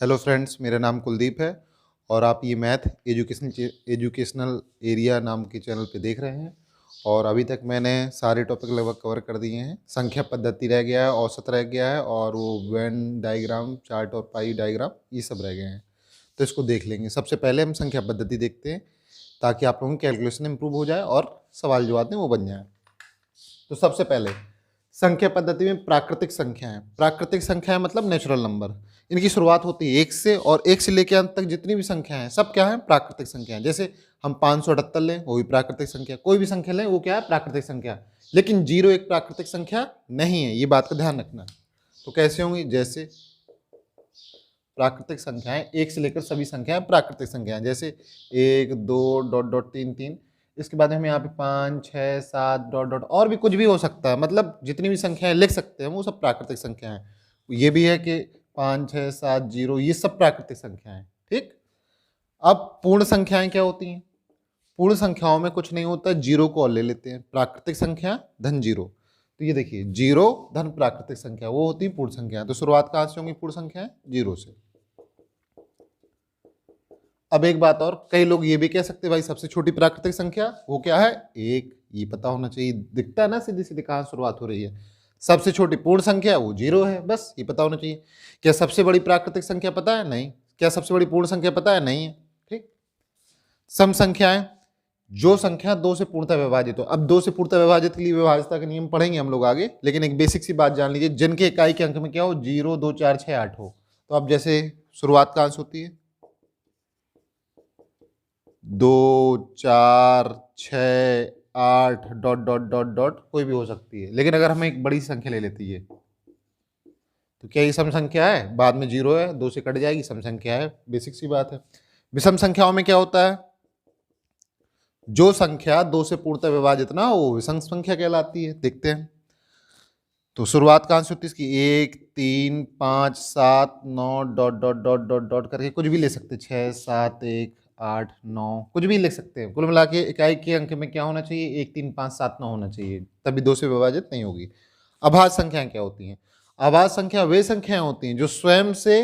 Hello friends, मेरा नाम कुलदीप है और आप ये मैथ एजुकेशनल एरिया नाम के चैनल पे देख रहे हैं। और अभी तक मैंने सारे टॉपिक लगभग कवर कर दिए हैं। संख्या पद्धति रह गया है, औसत रह गया है और वो वेन डायग्राम, चार्ट और पाई डायग्राम ये सब रह गए हैं। तो इसको देख लेंगे। सबसे पहले हम संख्या पद्धति देखते हैं ताकि आप लोगों की कैलकुलेशन इंप्रूव हो जाए और सवाल जो आते हैं वो बन जाए। तो सबसे पहले संख्या पद्धति में प्राकृतिक संख्याएं। प्राकृतिक संख्याएं मतलब नेचुरल नंबर। इनकी शुरुआत होती है एक से और एक से लेकर अंत तक जितनी भी संख्याएं हैं सब क्या है, प्राकृतिक संख्याएं। जैसे हम 578 लें, वो भी प्राकृतिक संख्या। कोई भी संख्या लें वो क्या है, प्राकृतिक संख्या। लेकिन 0 एक प्राकृतिक संख्या नहीं है, ये बात का ध्यान रखना। तो कैसे होंगी, जैसे प्राकृतिक संख्याएं एक से लेकर सभी संख्याएं प्राकृतिक संख्याएं। जैसे 1 2 डॉट डॉट 3 3, इसके बाद हम यहाँ पे 5 6 7 डॉट डॉट और भी कुछ भी हो सकता है। मतलब जितनी भी संख्याएं लिख सकते हैं वो सब प्राकृतिक संख्याएं हैं। ये भी है कि 5 6 7 0, ये सब प्राकृतिक संख्याएं हैं। ठीक। अब पूर्ण संख्याएं क्या होती हैं? पूर्ण संख्याओं में कुछ नहीं होता, जीरो को और ले लेते हैं। प्राकृतिक संख्या धन जीरो। तो ये देखिए, जीरो धन प्राकृतिक संख्या वो होती है पूर्ण संख्या। तो शुरुआत कहाँ से होंगी पूर्ण संख्याएं? जीरो से। अब एक बात और, कई लोग ये भी कह सकते हैं भाई सबसे छोटी प्राकृतिक संख्या वो क्या है? एक। ये पता होना चाहिए, दिखता है ना सीधी सीधी कहाँ शुरुआत हो रही है। सबसे छोटी पूर्ण संख्या वो जीरो है, बस ये पता होना चाहिए। क्या सबसे बड़ी प्राकृतिक संख्या पता है? नहीं। क्या सबसे बड़ी पूर्ण संख्या पता है? नहीं है। ठीक। सम संख्याएं, जो संख्या 2 से पूर्णतः विभाजित हो। अब 2 से पूर्णतः विभाजित के लिए विभाज्यता के नियम पढ़ेंगे हम लोग आगे, लेकिन एक बेसिक सी बात जान लीजिए, जिनके इकाई के अंक में क्या हो, 0 2 4 6 8 हो। तो अब जैसे शुरुआत कहाँ से होती है? 2 4 6 8 डॉट डॉट डॉट डॉट कोई भी हो सकती है। लेकिन अगर हमें एक बड़ी संख्या ले लेती है तो क्या ये सम संख्या है? बाद में 0 है, 2 से कट जाएगी, सम संख्या है। बेसिक सी बात है। विषम संख्याओं में क्या होता है? जो संख्या 2 से पूर्णतः विभाजित ना हो वो विषम संख्या कहलाती है। देखते हैं। तो शुरुआत कहाँ से होती है इसकी? 1 3 5 7 9 dot dot dot dot dot करके कुछ भी ले सकते हैं। 6 7 1 8 9 कुछ भी लिख सकते हैं। कुल मिला के इकाई के अंक में क्या होना चाहिए? 1 3 5 7 9 होना चाहिए, तभी 2 से विभाजित नहीं होगी। अभाज्य संख्याएं क्या होती हैं? अभाज्य संख्या वे संख्याएं होती हैं जो स्वयं से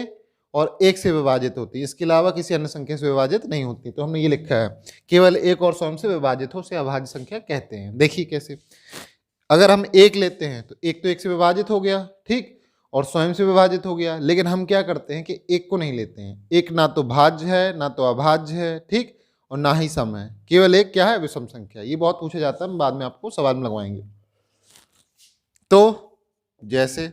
और एक से विभाजित होती है, इसके अलावा किसी अन्य संख्या से विभाजित नहीं होती। तो हमने ये लिखा है, केवल एक और स्वयं से विभाजित हो उसे अभाज्य संख्या कहते हैं। देखिए कैसे, अगर हम एक लेते हैं तो एक तो एक से विभाजित हो गया, ठीक, और स्वयं से विभाजित हो गया। लेकिन हम क्या करते हैं कि एक को नहीं लेते हैं। एक ना तो भाज्य है ना तो अभाज्य है, ठीक, और ना ही सम है। केवल एक क्या है? विषम संख्या। ये बहुत पूछा जाता है, हम बाद में आपको सवाल में लगवाएंगे। तो जैसे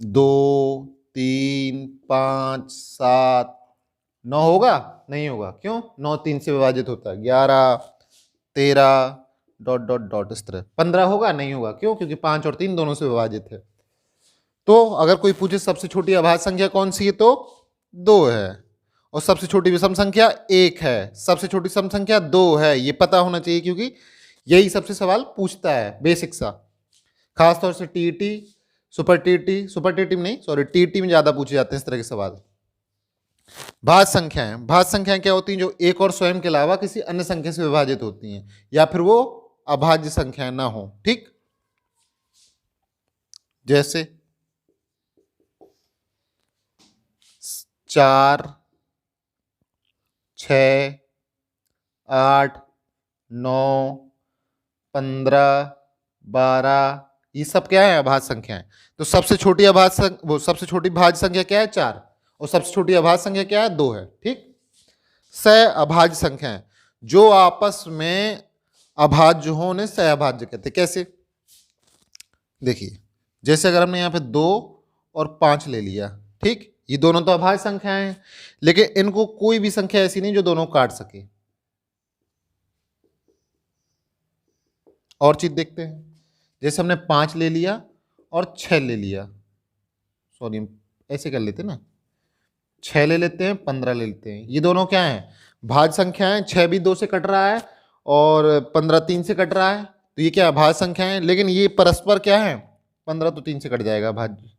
2 3 5 7 9 होगा? नहीं होगा। क्यों? 9 3 से विभाजित होता है। 11 13 डॉट डॉट डॉट इस तरह। 15 होगा? नहीं होगा। क्यों? क्योंकि 5 और 3 दोनों से विभाजित है। तो अगर कोई पूछे सबसे छोटी अभाज्य संख्या कौन सी है, तो 2 है। और सबसे छोटी विषम संख्या 1 है। सबसे छोटी सम संख्या 2 है। ये पता होना चाहिए क्योंकि यही सबसे सवाल पूछता है, बेसिक सा। खासतौर से टीईटी, सुपर टीईटी में नहीं, सॉरी, टीईटी में ज्यादा पूछे जाते हैं इस तरह के सवाल। भाज्य संख्याएं। भाज्य संख्याएं क्या होती हैं? जो एक और स्वयं के अलावा किसी अन्य संख्या से विभाजित होती हैं या फिर वो अभाज्य संख्याएं ना हो। ठीक। जैसे 4 6 8 9 15 12, ये सब क्या है? अभाज्य संख्याएं। तो सबसे छोटी सबसे छोटी भाज्य संख्या क्या है? 4। और सबसे छोटी अभाज्य संख्या क्या है? 2 है। ठीक। सह अभाज्य संख्याएं, जो आपस में अभाज्य हो उन्हें सह अभाज्य कहते हैं। कैसे? देखिए, जैसे अगर हमने यहाँ पे 2 और 5 ले लिया, ठीक, ये दोनों तो अभाज्य संख्याएं हैं, लेकिन इनको कोई भी संख्या ऐसी नहीं जो दोनों काट सके। और चीज देखते हैं। जैसे हमने 5 ले लिया और 6 ले लिया, सॉरी ऐसे कर लेते ना, 6 ले लेते हैं, 15 ले लेते हैं। ये दोनों क्या हैं? भाज्य संख्या है। 6 भी 2 से कट रहा है और 15 3 से कट रहा है, तो ये क्या? भाज्य संख्या है। लेकिन ये परस्पर क्या है? 15 तो 3 से कट जाएगा भाज्य।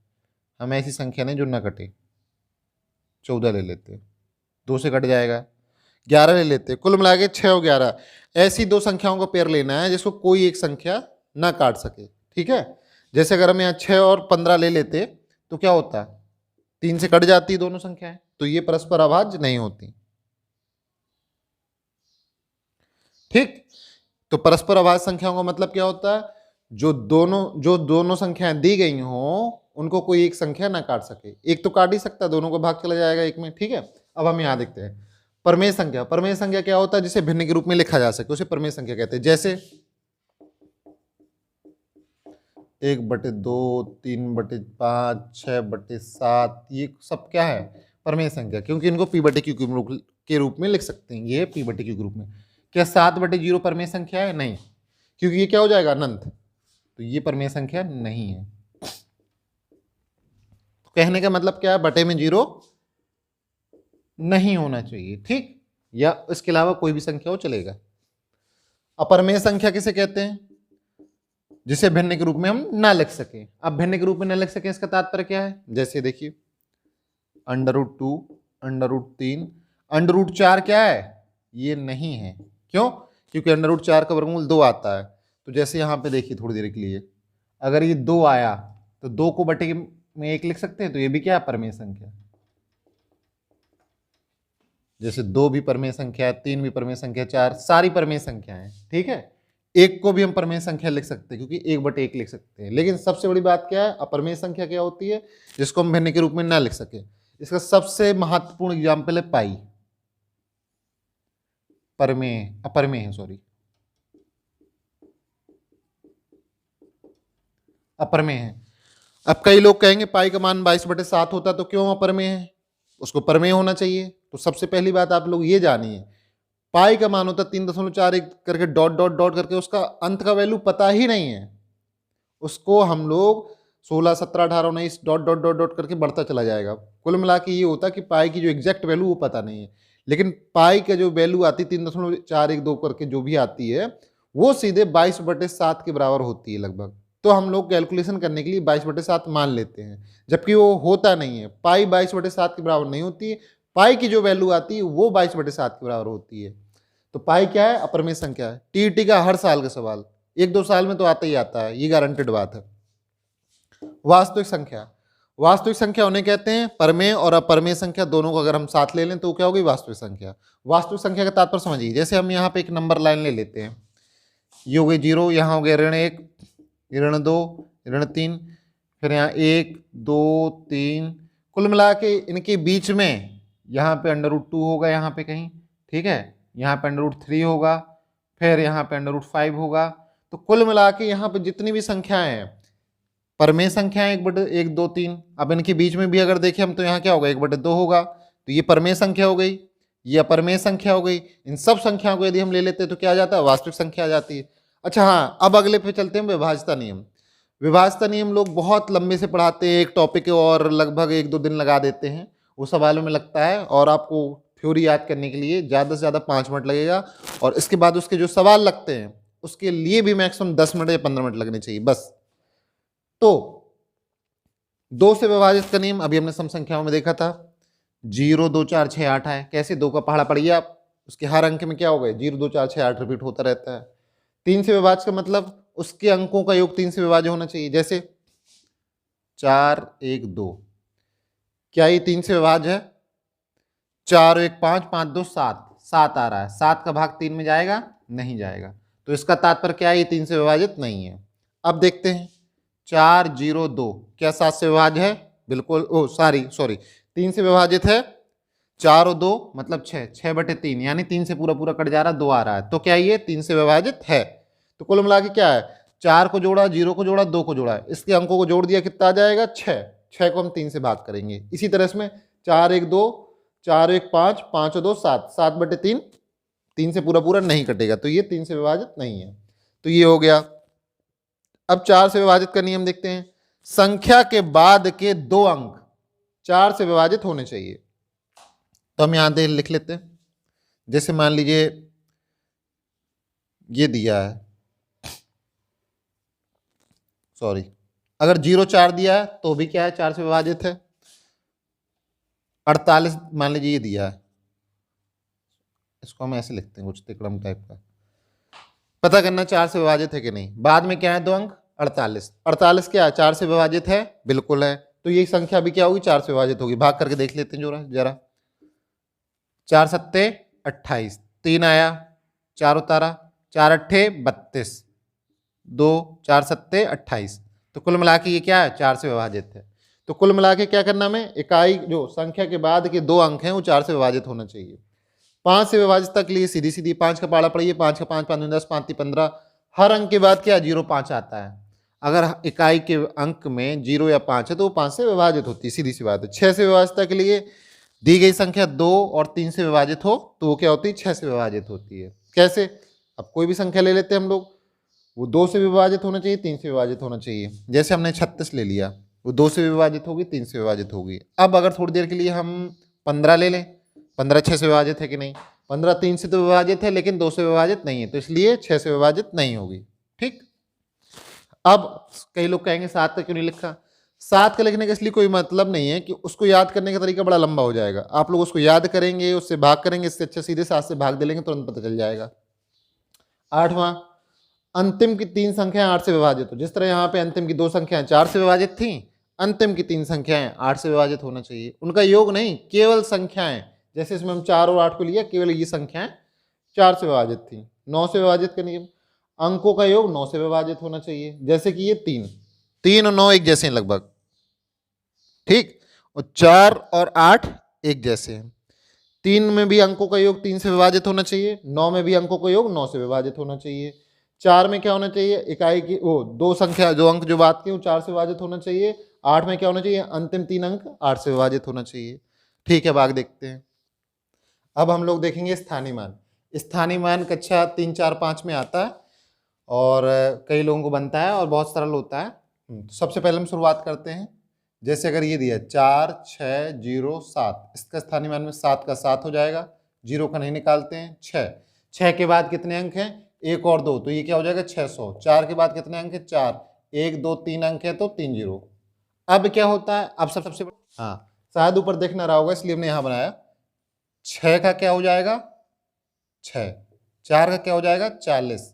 हमें ऐसी संख्या नहीं जो ना कटे। 14 ले लेते हैं, 2 से कट जाएगा। 11 ले लेते हैं। कुल मिला के 6 और 11 ऐसी दो संख्याओं को पेयर लेना है जिसको कोई एक संख्या ना काट सके। ठीक है। जैसे अगर हम यहाँ 6 और 15 ले लेते तो क्या होता? 3 से कट जाती है दोनों संख्याएं, तो ये परस्पर अभाज्य नहीं होती। ठीक, तो परस्पर अभाज्य संख्याओं का मतलब क्या होता है, जो दोनों संख्याएं दी गई हों उनको कोई एक संख्या ना काट सके। एक तो काट ही सकता है, दोनों को भाग चला जाएगा एक में। ठीक है, अब हम यहां देखते हैं प्रमेय संख्या। प्रमेय संख्या क्या होता है, जिसे भिन्न के रूप में लिखा जा सके उसे प्रमेय संख्या कहते हैं। जैसे 1/2, 3/5, 6/7, ये सब क्या है, प्रमेय संख्या, क्योंकि इनको p/q के रूप में लिख सकते हैं। ये p/q के रूप में। क्या 7/0 प्रमेय संख्या है? नहीं, क्योंकि ये क्या हो जाएगा, अनंत, तो ये प्रमेय संख्या नहीं है। तो कहने का मतलब क्या है, बटे में 0 नहीं होना चाहिए। ठीक, या इसके अलावा कोई भी संख्या हो चलेगा। अपरमेय संख्या किसे कहते हैं, जिसे भिन्न के रूप में हम ना लिख सके। अब भिन्न के रूप में ना लिख सके इसका तात्पर्य क्या है, जैसे देखिए √2, √3, √4 क्या है, ये नहीं है। क्यों, क्योंकि √4 का वर्गमूल 2 आता है। तो जैसे यहां पे देखिए थोड़ी देर के लिए, अगर ये 2 आया तो 2 को बटे में 1 लिख सकते हैं, तो ये भी क्या है, परमेय संख्या। जैसे 2 भी परमेय संख्या है, 3 भी परमेय संख्या, 4 सारी परमेय संख्या है। ठीक है, 1 को भी हम परमेय संख्या लिख सकते हैं, क्योंकि 1/1 लिख सकते हैं। लेकिन सबसे बड़ी बात क्या है, अपरमेय संख्या क्या होती है, जिसको हम भिन्न के रूप में ना लिख सके। इसका सबसे महत्वपूर्ण एग्जाम्पल है पाई। अपरमेय है, सॉरी, अपरमेय है। अब कई लोग कहेंगे पाई का मान 22/7 होता, तो क्यों अपरमेय है, उसको परमेय होना चाहिए। तो सबसे पहली बात आप लोग ये जानिए, पाई का मान होता 3.41 करके डॉट डॉट डॉट करके, उसका अंत का वैल्यू पता ही नहीं है। उसको हम लोग 16, 17, 18, 19 डॉट डॉट डॉट डॉट करके बढ़ता चला जाएगा। कुल मिला के ये होता कि पाई की जो एग्जैक्ट वैल्यू वो पता नहीं है। लेकिन पाई का जो वैल्यू आती 3.412 करके जो भी आती है, वो सीधे 22/7 के बराबर होती है लगभग। तो हम लोग कैलकुलेशन करने के लिए 22/7 मान लेते हैं, जबकि वो होता नहीं है। पाई 22/7 के बराबर नहीं होती है। पाई की जो वैल्यू आती है वो 22/7 के बराबर होती है। तो पाई क्या है, अपरमेय संख्या है। टीईटी का हर साल का सवाल, 1-2 साल में तो आता ही आता है, ये गारंटेड बात है। वास्तविक संख्या, वास्तविक संख्या उन्हें कहते हैं, परमेय और अपरमेय संख्या दोनों को अगर हम साथ ले लें तो क्या होगी, वास्तविक संख्या। वास्तविक संख्या का तात्पर्य समझिए, जैसे हम यहाँ पे एक नंबर लाइन ले लेते हैं, ये हो गई 0, यहाँ हो गया ऋण 1, ऋण 2, ऋण 3, फिर यहाँ 1, 2, 3, कुल मिला के इनके बीच में यहाँ पे √2 होगा, यहाँ पे कहीं, ठीक है, यहाँ पे √3 होगा, फिर यहाँ पे √5 होगा। तो कुल मिला के यहाँ पे जितनी भी संख्याएं हैं, परमेय संख्याएं 1/1, 2, 3, अब इनके बीच में भी अगर देखें हम तो यहाँ क्या होगा, 1/2 होगा। तो ये परमेय संख्या हो गई, ये अपरमेय संख्या हो गई। इन सब संख्याओं को यदि हम ले लेते हैं तो क्या आ जाता है, वास्तविक संख्या आ जाती है। अच्छा हाँ, अब अगले पे चलते हैं, विभाज्यता नियम। विभाज्यता नियम लोग बहुत लंबे से पढ़ाते हैं, एक टॉपिक और लगभग 1-2 दिन लगा देते हैं, वो सवालों में लगता है। और आपको थ्योरी याद करने के लिए ज़्यादा से ज़्यादा 5 मिनट लगेगा, और इसके बाद उसके जो सवाल लगते हैं उसके लिए भी मैक्सिमम 10 मिनट या 15 मिनट लगने चाहिए बस। तो 2 से विभाजित का नियम अभी हमने सम संख्याओं में देखा था, 0, 2, 4, 6, 8 है। कैसे, 2 का पहाड़ा पढ़िए आप, उसके हर अंक में क्या हो गए, 0, 2, 4, 6, 8 रिपीट होता रहता है। 3 से विभाज्य का मतलब उसके अंकों का योग 3 से विभाज्य होना चाहिए। जैसे 4, 1, 2, क्या ये 3 से विभाज्य है? 4, 1, 5, 5, 2, 7, 7 आ रहा है, 7 का भाग 3 में जाएगा, नहीं जाएगा। तो इसका तात्पर्य क्या है, ये 3 से विभाजित नहीं है। अब देखते हैं 4, 0, 2, क्या 7 से विभाज्य है? बिल्कुल, सॉरी 3 से विभाजित है। 4 और 2 मतलब 6, 6/3, यानी 3 से पूरा पूरा कट जा रहा है, 2 आ रहा है। तो क्या ये 3 से विभाजित है? तो कुल मिला के क्या है, 4 को जोड़ा, 0 को जोड़ा, 2 को जोड़ा, इसके अंकों को जोड़ दिया, कितना आ जाएगा, 6। 6 को हम 3 से भाग करेंगे। इसी तरह इसमें 4, 1, 2, 4, 1, 5, 5 और 2, 7, 7/3, 3 से पूरा पूरा नहीं कटेगा, तो ये 3 से विभाजित नहीं है। तो ये हो गया। अब 4 से विभाजित का नियम देखते हैं। संख्या के बाद के 2 अंक 4 से विभाजित होने चाहिए। तो हम यहां लिख लेते हैं। जैसे मान लीजिए ये दिया है, सॉरी, अगर 0, 4 दिया है तो भी क्या है, 4 से विभाजित है। 48 मान लीजिए ये दिया है, इसको हम ऐसे लिखते हैं कुछ तिकड़म टाइप का। पता करना 4 से विभाजित है कि नहीं। बाद में क्या है, 2 अंक 48। 48 क्या है, 4 से विभाजित है, बिल्कुल है। तो ये संख्या भी क्या होगी, 4 से विभाजित होगी। भाग करके देख लेते हैं जरा। 4 सत्ते 28, 3 आया, 4 उतारा, 4 अट्ठे 32, 2 4 सत्ते 28। तो कुल मिला के ये क्या है, 4 से विभाजित है। तो कुल मिला के क्या करना हमें, इकाई जो संख्या के बाद के 2 अंक हैं वो 4 से विभाजित होना चाहिए। 5 से विभाजित तक लिए सीधी सीधी 5 का पाड़ा पड़िए, 5 का 5 5 10 5 15। हर अंक के बाद क्या 0 5 आता है। अगर इकाई के अंक में 0 या 5 है तो वो 5 से विभाजित होती है, सीधी सी बात है। 6 से विभाजित के लिए दी गई संख्या 2 और 3 से विभाजित हो तो वो क्या होती है, 6 से विभाजित होती है। कैसे, अब कोई भी संख्या ले लेते हैं हम लोग, वो 2 से विभाजित होना चाहिए, 3 से विभाजित होना चाहिए। जैसे हमने 36 ले लिया, वो 2 से विभाजित होगी, 3 से विभाजित होगी। अब अगर थोड़ी देर के लिए हम 15 ले लें, 15 6 से विभाजित है कि नहीं, 15 3 से तो विभाजित है लेकिन 2 से विभाजित नहीं है, तो इसलिए 6 से विभाजित नहीं होगी। ठीक, अब कई लोग कहेंगे 7 का क्यों नहीं लिखा। 7 का लिखने का इसलिए कोई मतलब नहीं है कि उसको याद करने का तरीका बड़ा लंबा हो जाएगा। आप लोग उसको याद करेंगे, उससे भाग करेंगे, इससे अच्छा सीधे 7 से भाग दे लेंगे, तुरंत पता चल जाएगा। 8वां, अंतिम की 3 संख्याएं 8 से विभाजित हो। जिस तरह यहाँ पे अंतिम की 2 संख्याएं 4 से विभाजित थी, अंतिम की 3 संख्याएं 8 से विभाजित होना चाहिए। उनका योग नहीं, केवल संख्याएं। जैसे इसमें हम 4 और 8 को लिया, केवल ये संख्याएं 4 से विभाजित थी। 9 से विभाजित का नियम, अंकों का योग 9 से विभाजित होना चाहिए। जैसे कि ये 3 और 9 एक जैसे हैं लगभग, ठीक, और 4 और 8 एक जैसे हैं। 3 में भी अंकों का योग 3 से विभाजित होना चाहिए, 9 में भी अंकों का योग 9 से विभाजित होना चाहिए। 4 में क्या होना चाहिए, इकाई की वो 2 संख्या जो अंक जो बात की वो 4 से विभाजित होना चाहिए। 8 में क्या होना चाहिए, अंतिम 3 अंक 8 से विभाजित होना चाहिए। ठीक है, भाग देखते हैं। अब हम लोग देखेंगे स्थानीय मान। स्थानीय मान कक्षा 3 4 5 में आता है और कई लोगों को बनता है और बहुत सरल होता है। तो सबसे पहले हम शुरुआत करते हैं। जैसे अगर ये दिया 4 6 0 7, इसका स्थानीय मान में 7 का 7 हो जाएगा, 0 का नहीं निकालते हैं। 6 के बाद कितने अंक हैं, 1 और 2, तो ये क्या हो जाएगा 600। 4 के बाद कितने अंक है, 4, 1 2 3 अंक है तो 3 0। अब क्या होता है, अब सबसे हाँ शायद ऊपर देखना रहा होगा इसलिए हमने यहाँ बनाया। 6 का क्या हो जाएगा 6, 4 का क्या हो जाएगा 40।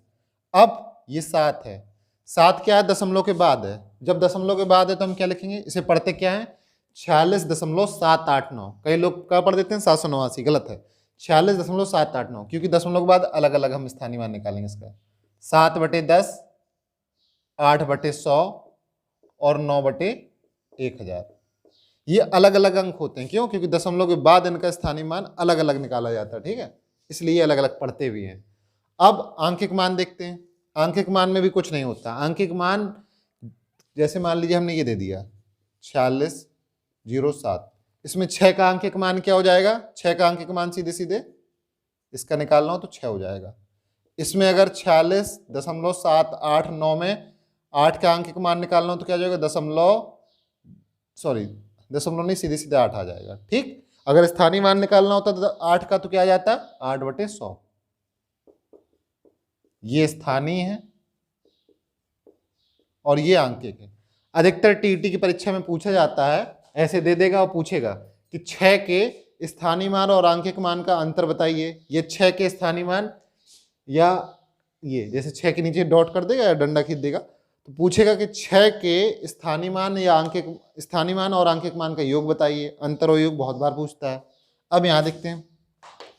अब ये 7 है, 7 क्या है, दशमलव के बाद है। जब दशमलव के बाद है तो हम क्या लिखेंगे, इसे पढ़ते क्या है 46.789। कई लोग क्या पढ़ देते हैं 789, गलत है, 46.789, क्योंकि दशमलव के बाद अलग अलग हम स्थानीय मान निकालेंगे इसका। 7/10, 8/100 और 9/1000। ये अलग अलग अंक होते हैं, क्यों, क्योंकि दशमलव के बाद इनका स्थानीय मान अलग अलग निकाला जाता है। ठीक है, इसलिए अलग अलग पढ़ते भी हैं। अब आंकिक मान देखते हैं। आंकिक मान में भी कुछ नहीं होता। आंकिक मान जैसे मान लीजिए हमने ये दे दिया 4607, इसमें 6 का आंकिक मान क्या हो जाएगा, 6 का आंकिक मान सीधे सीधे इसका निकालना हो तो 6 हो जाएगा। इसमें अगर 46.789 में 8 का आंकिक मान निकालना हो तो क्या हो जाएगा, दशमलव नहीं, सीधे सीधे 8 आ जाएगा। ठीक, अगर स्थानीय मान निकालना होता तो 8 का तो क्या आ जाता, 8/100। ये स्थानीय है और ये आंकिक है। अधिकतर टीईटी की परीक्षा में पूछा जाता है, ऐसे दे देगा और पूछेगा कि 6 के स्थानीय मान और आंकिक मान का अंतर बताइए। ये 6 के स्थानीय मान या ये जैसे 6 के नीचे डॉट कर देगा या डंडा खींच देगा तो पूछेगा कि 6 के स्थानीय मान या आंकिक स्थानीय मान और आंकिक मान का योग बताइए। अंतर और योग बहुत बार पूछता है। अब यहाँ देखते हैं,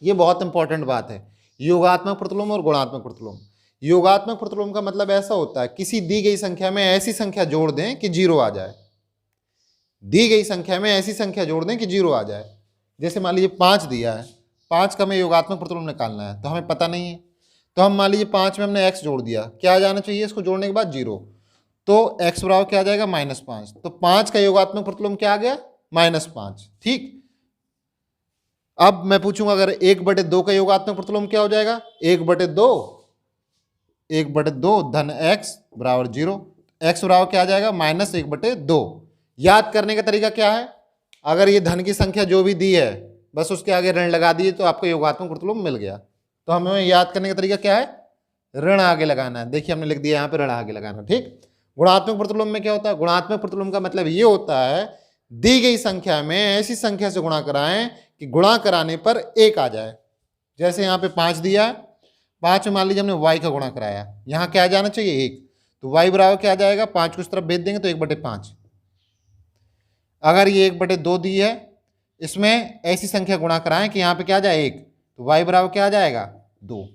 ये बहुत इंपॉर्टेंट बात है, योगात्मक प्रतिलोम और गुणात्मक प्रतिलोम। योगात्मक प्रतिलोम का मतलब ऐसा होता है किसी दी गई संख्या में ऐसी संख्या जोड़ दें कि 0 आ जाए। दी गई संख्या में ऐसी संख्या जोड़ दें कि 0 आ जाए। जैसे मान लीजिए 5 दिया है, 5 का हमें योगात्मक प्रतिलोम निकालना है तो हमें पता नहीं है, तो हम मान लीजिए 5 में हमने x जोड़ दिया, क्या आ जाना चाहिए इसको जोड़ने के बाद 0, तो x बराबर क्या आ जाएगा -5। तो 5 का योगात्मक प्रतिलोम क्या आ गया -5। ठीक, अब मैं पूछूंगा अगर 1/2 का योगात्मक प्रतिलोम क्या हो जाएगा, 1/2 धन x बराबर 0। x बराबर क्या आ जाएगा -1/2। याद करने का तरीका क्या है, अगर ये धन की संख्या जो भी दी है बस उसके आगे ऋण लगा दिए तो आपको योगात्मक प्रतिलोम मिल गया। तो हमें याद करने का तरीका क्या है, ऋण आगे लगाना है। देखिए हमने लिख दिया यहाँ पे ऋण आगे लगाना। ठीक, गुणात्मक प्रतिलोम में क्या होता है, गुणात्मक प्रतिलोम का मतलब ये होता है दी गई संख्या में ऐसी संख्या से गुणा कराएं कि गुणा कराने पर 1 आ जाए। जैसे यहाँ पे 5 दिया, 5 में मान लीजिए हमने y का गुणा कराया, यहाँ क्या आ जाना चाहिए 1, तो y बराबर क्या आ जाएगा, 5 को इस तरफ भेज देंगे तो 1/5। अगर ये 1/2 दी है, इसमें ऐसी संख्या गुणा कराएं कि यहाँ पे क्या जाए 1, तो y बराबर क्या आ जाएगा 2।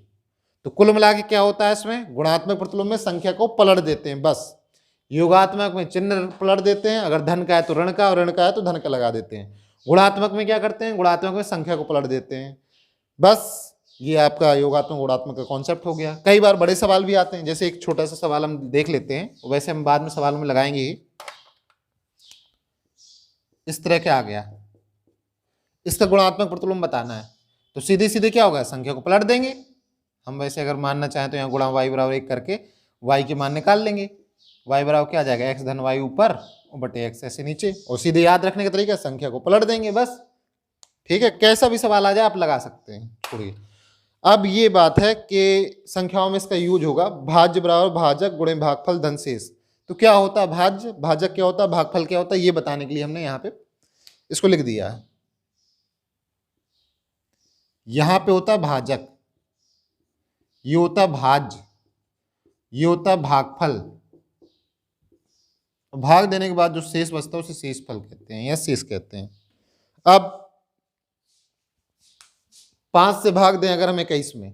तो कुल मिला के क्या होता है, इसमें गुणात्मक प्रतिलोम में संख्या को पलट देते हैं बस। योगात्मक में चिन्ह पलट देते हैं, अगर धन का है तो ऋण का, और ऋण का है तो धन का लगा देते हैं। गुणात्मक में क्या करते हैं, गुणात्मक में संख्या को पलट देते हैं बस। ये आपका योगात्मक गुणात्मक का कॉन्सेप्ट हो गया। कई बार बड़े सवाल भी आते हैं, जैसे एक छोटा सा सवाल हम देख लेते हैं, वैसे हम बाद में सवाल में लगाएंगे ही। इस तरह क्या आ गया, इसका गुणात्मक प्रतिलोम बताना है, तो सीधे सीधे क्या होगा, संख्या को पलट देंगे हम। वैसे अगर मानना चाहें तो यहाँ गुणा y बराबर 1 करके y के मान निकाल लेंगे। y बराबर क्या आ जाएगा, x धन y ऊपर और बटे x ऐसे नीचे, और सीधे याद रखने का तरीका संख्या को पलट देंगे बस। ठीक है, कैसा भी सवाल आ जाए आप लगा सकते हैं। छोड़िए, अब ये बात है कि संख्याओं में इसका यूज होगा, भाज्य बराबर भाजक गुणे भागफल धन शेष। तो क्या होता है भाज्य, भाजक क्या होता है, भागफल क्या होता है, ये बताने के लिए हमने यहाँ पे इसको लिख दिया है। यहां पे होता है भाजक, ये होता है भाज्य, ये होता है भागफल। भाग देने के बाद जो शेष बचता है उसे शेषफल कहते हैं या शेष कहते हैं। अब 5 से भाग दें अगर हम 21 में,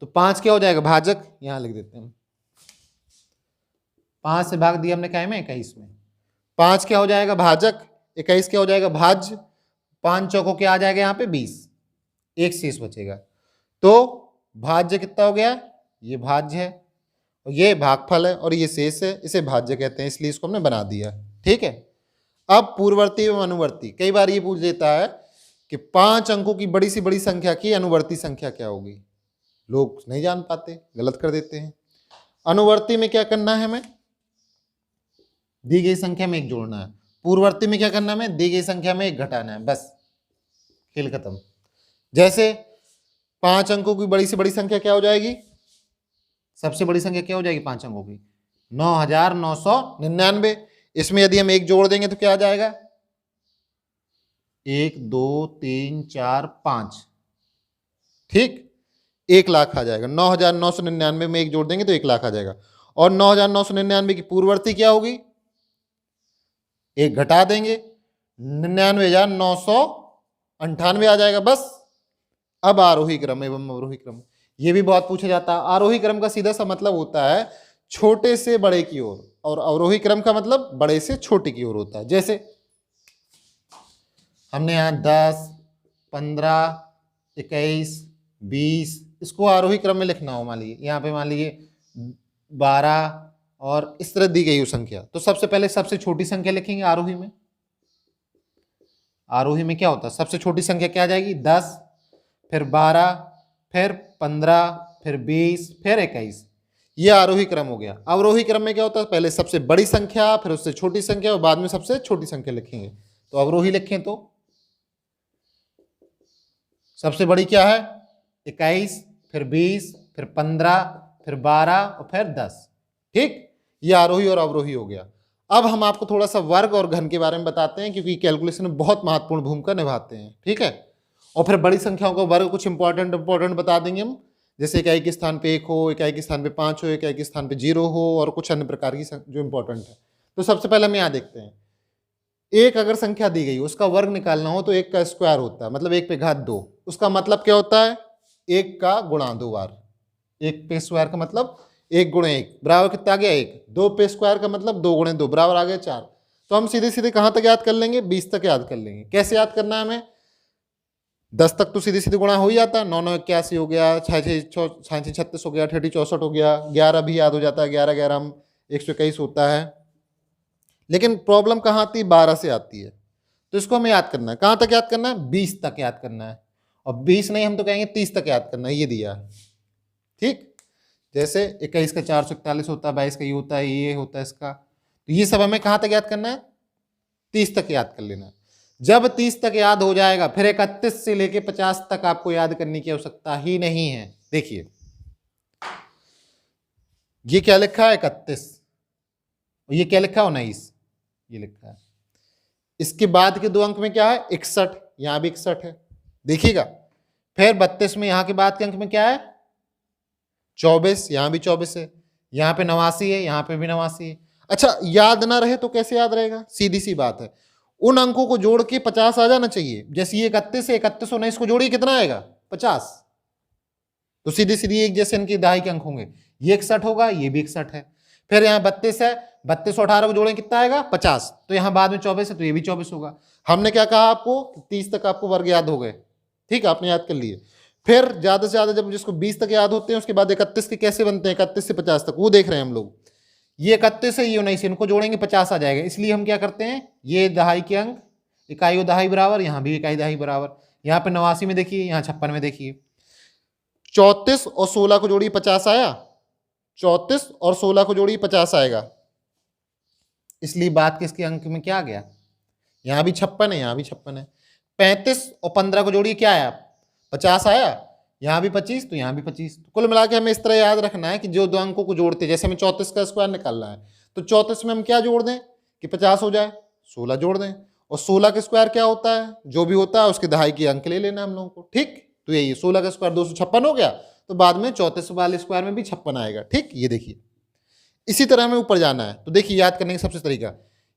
तो 5 क्या हो जाएगा भाजक, यहां लिख देते हैं। 5 से भाग दिया हमने क्या में 21 में, 5 क्या हो जाएगा भाजक, 21 क्या हो जाएगा भाज्य। 5 चौकों क्या आ जाएगा यहाँ पे 20, एक शेष बचेगा। तो भाज्य कितना हो गया, ये भाज्य है, और ये भागफल है, और ये शेष है, इसे भाज्य कहते हैं, इसलिए इसको हमने बना दिया। ठीक है, अब पूर्ववर्ती एवं अनुवर्ती, कई बार ये पूछ लेता है कि 5 अंकों की बड़ी से बड़ी संख्या की अनुवर्ती संख्या क्या होगी। लोग नहीं जान पाते, गलत कर देते हैं। अनुवर्ती में क्या करना है, हमें दी गई संख्या में 1 जोड़ना है। पूर्ववर्ती में क्या करना है, हमें दी गई संख्या में 1 घटाना है, बस खेल खत्म। जैसे 5 अंकों की बड़ी से बड़ी संख्या क्या हो जाएगी, सबसे बड़ी संख्या क्या हो जाएगी 5 अंकों की 9999। इसमें यदि हम 1 जोड़ देंगे तो क्या आ जाएगा 1 2 3 4 5, ठीक 1 लाख आ जाएगा। 9999 में 1 जोड़ देंगे तो 1 लाख आ जाएगा। और 9999 की पूर्ववर्ती क्या होगी, 1 घटा देंगे 99,998 आ जाएगा बस। अब आरोही क्रम एवं अवरोही क्रम, ये भी बहुत पूछा जाता है। आरोही क्रम का सीधा सा मतलब होता है छोटे से बड़े की ओर, और अवरोही क्रम का मतलब बड़े से छोटे की ओर होता है। जैसे हमने यहाँ 10 15 21 20, इसको आरोही क्रम में लिखना हो, मान लीजिए यहाँ पे मान लीजिए 12 और इस तरह दी गई हो संख्या, तो सबसे पहले सबसे छोटी संख्या लिखेंगे आरोही में। आरोही में क्या होता है, सबसे छोटी संख्या क्या आ जाएगी 10, फिर 12, फिर 15, फिर 20, फिर 21, ये आरोही क्रम हो गया। अवरोही क्रम में क्या होता है, पहले सबसे बड़ी संख्या, फिर उससे छोटी संख्या, और बाद में सबसे छोटी संख्या लिखेंगे। तो अवरोही लिखें तो सबसे बड़ी क्या है 21, फिर 20, फिर 15, फिर 12 और फिर 10, ठीक, ये आरोही और अवरोही हो गया। अब हम आपको थोड़ा सा वर्ग और घन के बारे में बताते हैं, क्योंकि कैलकुलेशन में बहुत महत्वपूर्ण भूमिका निभाते हैं, ठीक है। और फिर बड़ी संख्याओं का वर्ग कुछ इंपॉर्टेंट बता देंगे हम, जैसे इकाई के स्थान पे 1 हो, इकाई के स्थान पे 5 हो, इकाई के स्थान पे 0 हो, और कुछ अन्य प्रकार की जो इंपॉर्टेंट है। तो सबसे पहले हम यहाँ देखते हैं, एक अगर संख्या दी गई उसका वर्ग निकालना हो तो 1 का स्क्वायर होता है, मतलब 1 पे घात 2। उसका मतलब क्या होता है 1 का गुणा 2 बार। 1 पे स्क्वायर का मतलब 1 गुणे 1 बराबर कितना आ गया 1। 2 पे स्क्वायर का मतलब 2 गुणे 2 बराबर आ गया 4। तो हम सीधे सीधे कहाँ तक याद कर लेंगे, 20 तक याद कर लेंगे। कैसे याद करना है हमें, 10 तक तो सीधे सीधे गुणा हो ही जाता है, 9 9 81 हो गया, 6 6 36 हो गया, 38 64 हो गया, 11 भी याद हो जाता है, 11 11 हम 121 होता है। लेकिन प्रॉब्लम कहाँ आती है, 12 से आती है। तो इसको हमें याद करना है, कहाँ तक याद करना है 20 तक याद करना है, और 20 नहीं हम तो कहेंगे 30 तक याद करना है, ये दिया है, ठीक। जैसे 21 का 441 होता है, 22 का ये होता है, ये होता है इसका, तो ये सब हमें कहाँ तक याद करना है 30 तक याद कर लेना है। जब 30 तक याद हो जाएगा फिर 31 से लेके 50 तक आपको याद करने की आवश्यकता ही नहीं है। देखिए ये क्या लिखा है 31, और ये क्या लिखा है 19, ये लिखा है। इसके बाद के 2 अंक में क्या है 61, यहां भी 61 है, देखिएगा। फिर 32 में यहां के बाद के अंक में क्या है 24, यहां भी 24 है, यहां पे 89 है, यहां पे भी 89 है। अच्छा याद ना रहे तो कैसे याद रहेगा, सीधी सी बात है, उन अंकों को जोड़ के 50 आ जाना चाहिए। जैसे ये 31 है, 31 19 को जोड़िए कितना आएगा 50। तो सीधी सीधी एक जैसे इनके दहाई के अंक होंगे, ये 61 होगा, ये भी 61 है। फिर यहाँ 32 है, 32 और 18 को जोड़ें कितना आएगा 50। तो यहाँ बाद में 24 है तो ये भी 24 होगा। हमने क्या कहा आपको, 30 तक आपको वर्ग याद हो गए, ठीक है, आपने याद कर लिए। फिर ज्यादा से ज्यादा जब जिसको 20 तक याद होते हैं उसके बाद 31 के कैसे बनते हैं, 31 से 50 तक वो देख रहे हैं हम लोग। ये 31 है, ये 19, इनको जोड़ेंगे 50 आ जाएगा। इसलिए हम क्या करते हैं, ये दहाई के अंक, इकाई और दहाई बराबर, यहाँ भी इकाई दहाई बराबर। यहाँ पे 89 में देखिए, यहाँ 56 में देखिए। 34 और 16 को जोड़िए 50 आया, 34 और 16 को जोड़िए 50 आएगा। इसलिए बात किसके अंक में क्या आ गया, यहाँ भी 56 है, यहाँ भी 56 है। 35 और 15 को जोड़िए क्या आया 50 आया, यहाँ भी 25 तो यहाँ भी 25। तो कुल मिला के हमें इस तरह याद रखना है कि जो दो अंकों को जोड़ते, जैसे हमें 34 का स्क्वायर निकालना है तो 34 में हम क्या जोड़ दें कि 50 हो जाए, 16 जोड़ दें, और 16 का स्क्वायर क्या होता है, जो भी होता है उसके दहाई के अंक ले लेना हम लोगों को, ठीक। तो यही 16 का स्क्वायर 256 हो गया, तो बाद में 34 वाले स्क्वायर में भी 56 आएगा, ठीक। ये देखिए इसी तरह हमें ऊपर जाना है। तो देखिए याद करने का सबसे तरीका,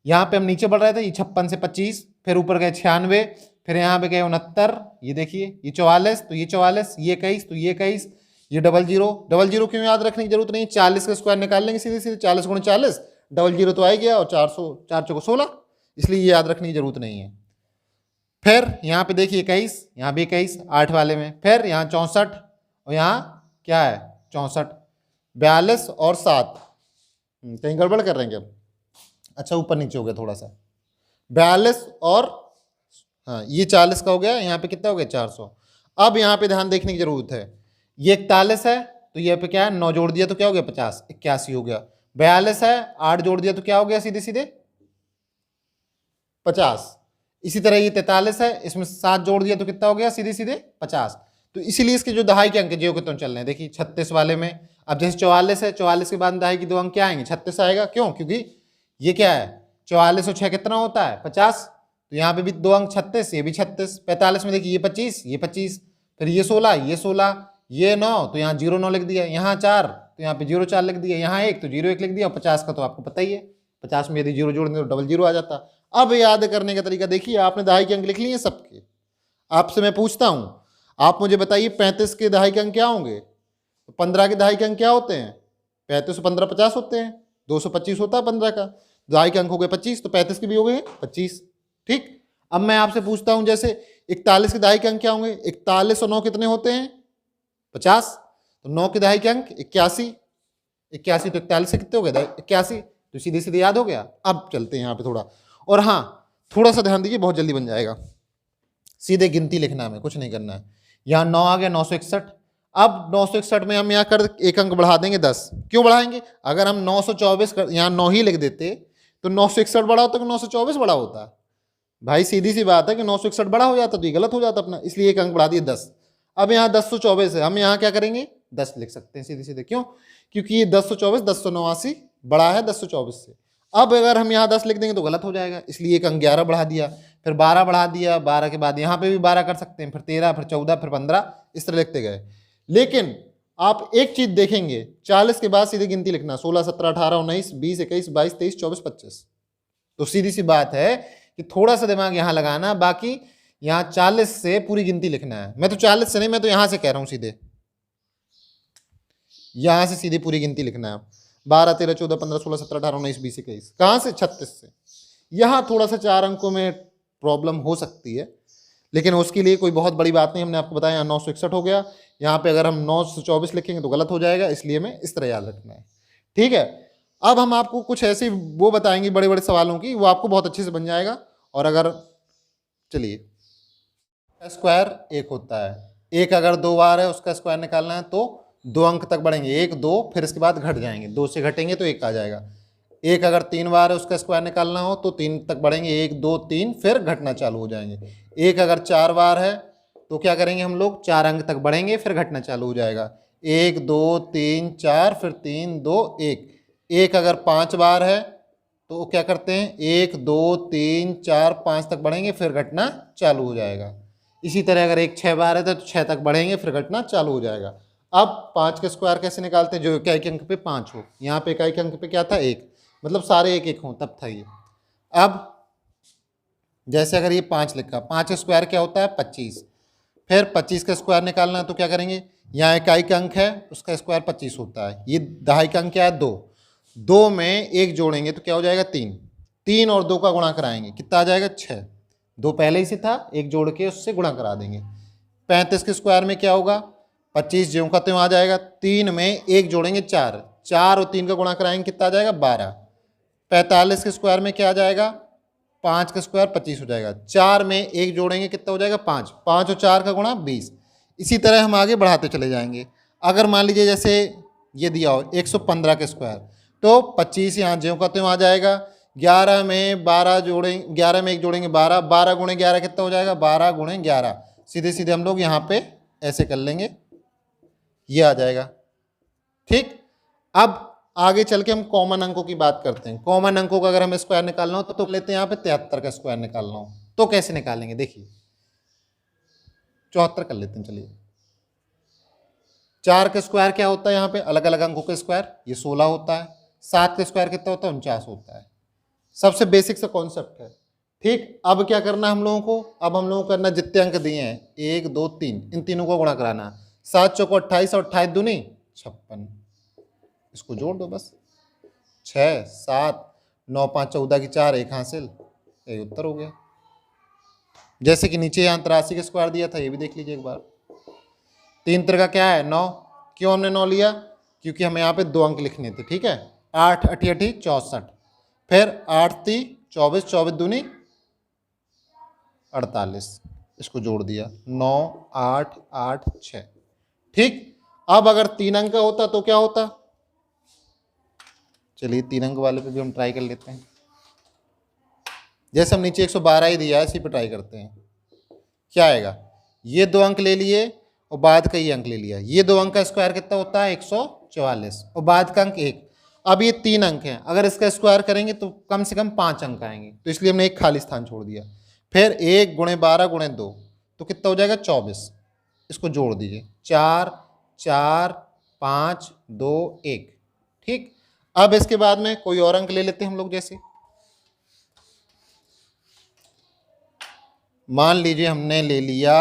यहाँ पे हम नीचे बढ़ रहे थे, ये 56 से 25, फिर ऊपर गए 96, फिर यहाँ पे गए 69, ये देखिए ये 44, तो ये 44, ये 21, तो ये 21, ये 00, 00 क्यों याद रखने की जरूरत नहीं, 40 का स्क्वायर निकाल लेंगे सीधे सीधे, 40 गुणे 40, 00 तो आ ही गया, और 400 4 चौको 16, इसलिए ये याद रखने की जरूरत नहीं है। फिर यहाँ पे देखिए 21, यहाँ भी 21 8 वाले में, फिर यहाँ 64 और यहाँ क्या है 64, 42 और 7, कहीं गड़बड़ कर रहे हैं क्या, अच्छा ऊपर नीचे हो गया थोड़ा सा, 42 और हाँ ये 40 का हो गया, यहाँ पे कितना हो गया 400। अब यहाँ पे ध्यान देखने की जरूरत है, ये 41 है तो ये पे क्या है 9 जोड़ दिया तो क्या हो गया 50, 81 हो गया। 42 है 8 जोड़ दिया तो क्या हो गया सीधे सीधे 50। इसी तरह ये 43 है, इसमें 7 जोड़ दिया तो कितना हो गया सीधे सीधे 50। तो इसीलिए इसके जो दहाई के अंक जो कितने चल रहे हैं, देखिए 36 वाले में, अब जैसे 44 है, 44 के बाद दहाई की दो अंक क्या आएंगे 36 आएगा, क्यों, क्योंकि ये क्या है 44 और 6 कितना होता है 50, तो यहाँ पे भी दो अंक 36, ये भी 36। 45 में देखिए ये 25, ये 25, फिर ये 16, ये 16, ये 9 तो यहाँ 09 लिख दिया, यहाँ 4 तो यहाँ पे 04 लिख दिया, यहाँ 1 तो 01 लिख दिया, और 50 का तो आपको पता ही है, 50 में यदि 0 जोड़ दें तो 00 आ जाता। अब याद करने का तरीका देखिए, आपने दहाई के अंक लिख लिए सबके, आपसे मैं पूछता हूँ, आप मुझे बताइए 35 के दहाई के अंक क्या होंगे, 15 के दहाई के अंक क्या होते हैं, 35 15 50 होते हैं, 225 होता है 15 का, दहाई के अंक हो गए 25, तो 35 के भी हो गए 25, ठीक। अब मैं आपसे पूछता हूं जैसे 41 के दहाई के अंक क्या होंगे, 41 और 9 कितने होते हैं 50, तो 9 के दहाई के अंक 81, 81 तो 41 से कितने हो गए 81, तो सीधे सीधे याद हो गया। अब चलते हैं यहाँ पे थोड़ा, और हाँ थोड़ा सा ध्यान दीजिए, बहुत जल्दी बन जाएगा, सीधे गिनती लिखना है, हमें कुछ नहीं करना है। यहाँ 9 आ गया 961, अब 961 में हम यहाँ कर एक अंक बढ़ा देंगे 10, क्यों बढ़ाएंगे, अगर हम 924 कर यहाँ 9 ही लिख देते तो 961 बड़ा होता कि 924 बड़ा होता, भाई सीधी सी बात है कि 961 बड़ा हो जाता तो ये गलत हो जाता अपना, इसलिए एक अंक बढ़ा दिए 10। अब यहाँ 1024 है, हम यहाँ क्या करेंगे 10 लिख सकते हैं सीधे सीधे, क्यों, क्योंकि ये 1024 1089 बड़ा है 1024 से। अब अगर हम यहाँ 10 लिख देंगे तो गलत हो जाएगा, इसलिए एक अंक 11 बढ़ा दिया, फिर 12 बढ़ा दिया, 12 के बाद यहाँ पे भी 12 कर सकते हैं, फिर 13, फिर 14, फिर 15, इस तरह लिखते गए। लेकिन आप एक चीज देखेंगे, 40 के बाद सीधे गिनती लिखना, 16 17 18 19 20 21 22 23 24 25, तो सीधी सी बात है कि थोड़ा सा दिमाग यहाँ लगाना, बाकी यहाँ 40 से पूरी गिनती लिखना है। मैं तो 40 से नहीं, मैं तो यहाँ से कह रहा हूँ, सीधे यहाँ से सीधी पूरी गिनती लिखना है। 12 13 14 15 16 17 18 19 20 21, कहाँ से 36 से। यहाँ थोड़ा सा 4 अंकों में प्रॉब्लम हो सकती है, लेकिन उसके लिए कोई बहुत बड़ी बात नहीं, हमने आपको बताया। यहाँ 961 हो गया, यहाँ पे अगर हम 924 लिखेंगे तो गलत हो जाएगा, इसलिए हमें इस तरह याद रखना है, ठीक है। अब हम आपको कुछ ऐसी वो बताएंगे बड़े बड़े सवालों की, वो आपको बहुत अच्छे से बन जाएगा। और अगर चलिए, स्क्वायर 1 होता है, 1 अगर 2 बार है उसका स्क्वायर निकालना है तो 2 अंक तक बढ़ेंगे, 1 2, फिर इसके बाद घट जाएंगे, 2 से घटेंगे तो 1 आ जाएगा। 1 अगर 3 बार है उसका स्क्वायर निकालना हो तो 3 तक बढ़ेंगे, 1 2 3, फिर घटना चालू हो जाएंगे। 1 अगर 4 बार है तो क्या करेंगे हम लोग, 4 अंक तक बढ़ेंगे, फिर घटना चालू हो जाएगा, 1 2 3 4, फिर 3 2 1। 1 अगर 5 बार है तो क्या करते हैं, 1 2 3 4 5 तक बढ़ेंगे, फिर घटना चालू हो जाएगा। इसी तरह अगर 1 6 बार है तो 6 तक बढ़ेंगे, फिर घटना चालू हो जाएगा। अब 5 का स्क्वायर कैसे निकालते हैं, जो इकाई के अंक पे 5 हो, यहाँ पे इकाई के अंक पे क्या था 1, मतलब सारे 1 1 हों तब था ये। अब जैसे अगर ये 5 लिखा, 5 स्क्वायर क्या होता है 25, फिर 25 का स्क्वायर निकालना है तो क्या करेंगे, यहाँ इकाई का अंक है उसका स्क्वायर 25 होता है, ये दहाई का अंक क्या है 2, 2 में 1 जोड़ेंगे तो क्या हो जाएगा 3, 3 और 2 का गुणा कराएंगे कितना आ जाएगा 6, 2 पहले ही से था, 1 जोड़ के उससे गुणा करा देंगे। 35 के स्क्वायर में क्या होगा 25 ज्यों का त्यों आ जाएगा, 3 में 1 जोड़ेंगे 4, 4 और 3 का गुणा कराएंगे कितना आ जाएगा 12। 45 के स्क्वायर में क्या आ जाएगा 5 का स्क्वायर 25 हो जाएगा, 4 में 1 जोड़ेंगे कितना हो जाएगा 5, 5 और 4 का गुणा 20। इसी तरह हम आगे बढ़ाते चले जाएंगे। अगर मान लीजिए जैसे ये दिया हो 115 के स्क्वायर, तो 25 यहाँ ज्यों का त्यों आ जाएगा, 11 में 12 जोड़ेंगे, 11 में 1 जोड़ेंगे 12, 12 गुणे 11 कितना हो जाएगा 12 गुणे 11, सीधे सीधे हम लोग यहाँ पे ऐसे कर लेंगे, ये आ जाएगा। ठीक, अब आगे चल के हम कॉमन अंकों की बात करते हैं। कॉमन अंकों का अगर हमें स्क्वायर निकालना हो तो लेते हैं यहाँ पे 73 का स्क्वायर निकालना हो तो कैसे निकालेंगे, देखिए 74 कर लेते हैं। चलिए 4 का स्क्वायर क्या होता है, यहाँ पे अलग अलग अंकों का स्क्वायर ये 16 होता है, 7 का स्क्वायर कितना होता है 49 होता है। सबसे बेसिक सा कॉन्सेप्ट है। ठीक, अब क्या करना है हम लोगों को, अब हम लोगों को करना जितने अंक दिए हैं 1 2 3, इन तीनों को गुणा कराना, 7 चौको 28 और 28 दूनी 56, इसको जोड़ दो बस, 6 7 9 5 14 की 4, 1 हासिल, यही उत्तर हो गया। जैसे कि नीचे यहाँ 83 का स्क्वायर दिया था, ये भी देख लीजिए एक बार। 3 त्रिका क्या है 9, क्यों हमने 9 लिया, क्योंकि हमें यहाँ पे 2 अंक लिखने थे। ठीक है, 8 8 64, फिर 8 3 24, 24 दूनी 48, इसको जोड़ दिया 9 8 8 6। ठीक, अब अगर 3 अंक का होता तो क्या होता, चलिए 3 अंक वाले पे भी हम ट्राई कर लेते हैं। जैसे हम नीचे 112 ही दिया है, इसी पे ट्राई करते हैं क्या आएगा। ये 2 अंक ले लिए और बाद का ये अंक ले लिया, ये 2 अंक का स्क्वायर कितना होता है 144 और बाद का अंक 1। अब ये 3 अंक हैं, अगर इसका स्क्वायर करेंगे तो कम से कम 5 अंक आएंगे, तो इसलिए हमने एक खाली स्थान छोड़ दिया। फिर 1 गुणे 12 गुणे 2 तो कितना हो जाएगा 24, इसको जोड़ दीजिए 4 4 5 2 1। ठीक, अब इसके बाद में कोई और अंक ले लेते हैं हम लोग, जैसे मान लीजिए हमने ले लिया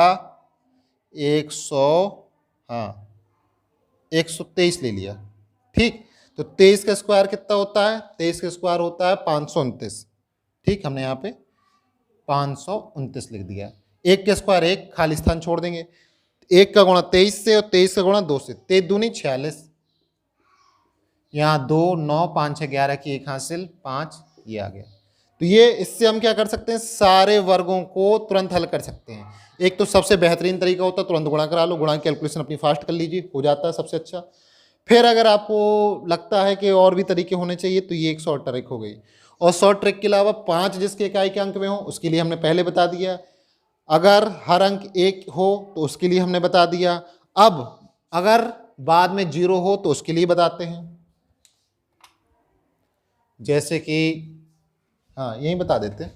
123 ले लिया। ठीक, तो 23 का स्क्वायर कितना होता है, 23 का स्क्वायर होता है 529। ठीक, हमने यहाँ पे 529 लिख दिया। 1 का स्क्वायर 1, खाली स्थान छोड़ देंगे, 1 का गुणा 23 से और 23 का गुणा 2 से, 23 दूनी 46, यहाँ 2 9 5 6 11 की 1 हासिल 5, ये आ गया। तो ये इससे हम क्या कर सकते हैं, सारे वर्गों को तुरंत हल कर सकते हैं। एक तो सबसे बेहतरीन तरीका होता है तुरंत गुणा करा लो, गुणा की कैलकुलेशन अपनी फास्ट कर लीजिए, हो जाता है सबसे अच्छा। फिर अगर आपको लगता है कि और भी तरीके होने चाहिए तो ये एक शॉर्ट ट्रिक हो गई, और शॉर्ट ट्रिक के अलावा 5 जिसके इकाई के अंक में हो उसके लिए हमने पहले बता दिया, अगर हर अंक 1 हो तो उसके लिए हमने बता दिया। अब अगर बाद में 0 हो तो उसके लिए बताते हैं, जैसे कि हाँ यही बता देते हैं।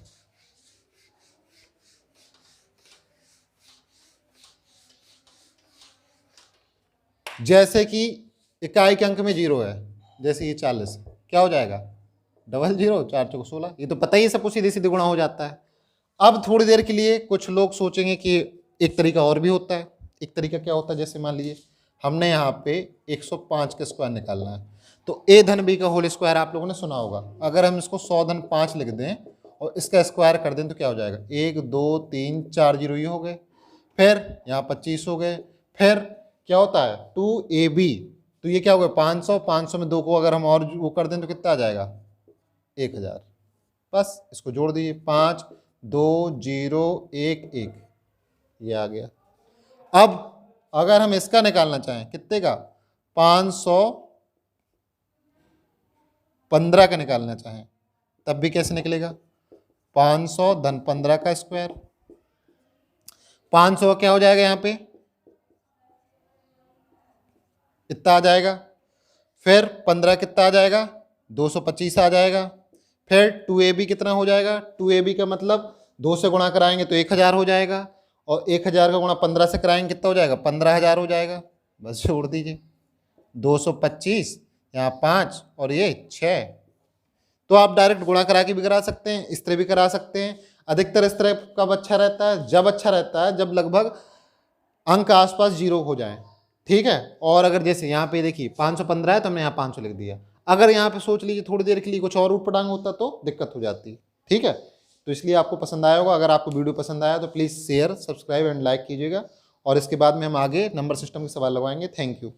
जैसे कि इकाई के अंक में 0 है, जैसे ये 40, क्या हो जाएगा डबल 0, 4 चौको 16, ये तो पता ही है सबको सीधे सीधे गुणा हो जाता है। अब थोड़ी देर के लिए कुछ लोग सोचेंगे कि एक तरीका और भी होता है। एक तरीका क्या होता है, जैसे मान लीजिए हमने यहाँ पे 105 का स्क्वायर निकालना है, तो a धन b का होल स्क्वायर आप लोगों ने सुना होगा। अगर हम इसको 100 धन 5 लिख दें और इसका स्क्वायर कर दें तो क्या हो जाएगा, 1 2 3 4 जीरो ये हो गए, फिर यहाँ 25 हो गए, फिर क्या होता है 2ab, तो ये क्या हो गया 500, 500 में 2 को अगर हम और वो कर दें तो कितना आ जाएगा 1000। बस इसको जोड़ दीजिए 5 2 0 1 1, ये आ गया। अब अगर हम इसका निकालना चाहें कितने का, 515 का निकालना चाहें तब भी कैसे निकलेगा, 500 धन 15 का स्क्वायर, 500 क्या हो जाएगा यहाँ पे इतना आ जाएगा, फिर 15 कितना आ जाएगा 225 आ जाएगा, फिर 2ab कितना हो जाएगा, 2ab का मतलब 2 से गुणा कराएंगे तो 1000 हो जाएगा, और 1000 का गुणा 15 से कराएंगे कितना हो जाएगा 15000 हो जाएगा। बस छोड़ दीजिए 225 यहाँ 5 और ये 6। तो आप डायरेक्ट गुणा करा के भी करा सकते हैं, इस तरह भी करा सकते हैं। अधिकतर इस तरह कब अच्छा रहता है, जब अच्छा रहता है जब लगभग अंक आसपास 0 हो जाए, ठीक है। और अगर जैसे यहाँ पे देखिए 515 है तो हमने यहाँ 500 लिख दिया, अगर यहाँ पे सोच लीजिए थोड़ी देर के लिए कुछ और ऊट पटांग होता तो दिक्कत हो जाती, ठीक है। तो इसलिए आपको पसंद आया होगा। अगर आपको वीडियो पसंद आया तो please share, subscribe and like कीजिएगा, और इसके बाद में हम आगे नंबर सिस्टम के सवाल लगवाएंगे। Thank you.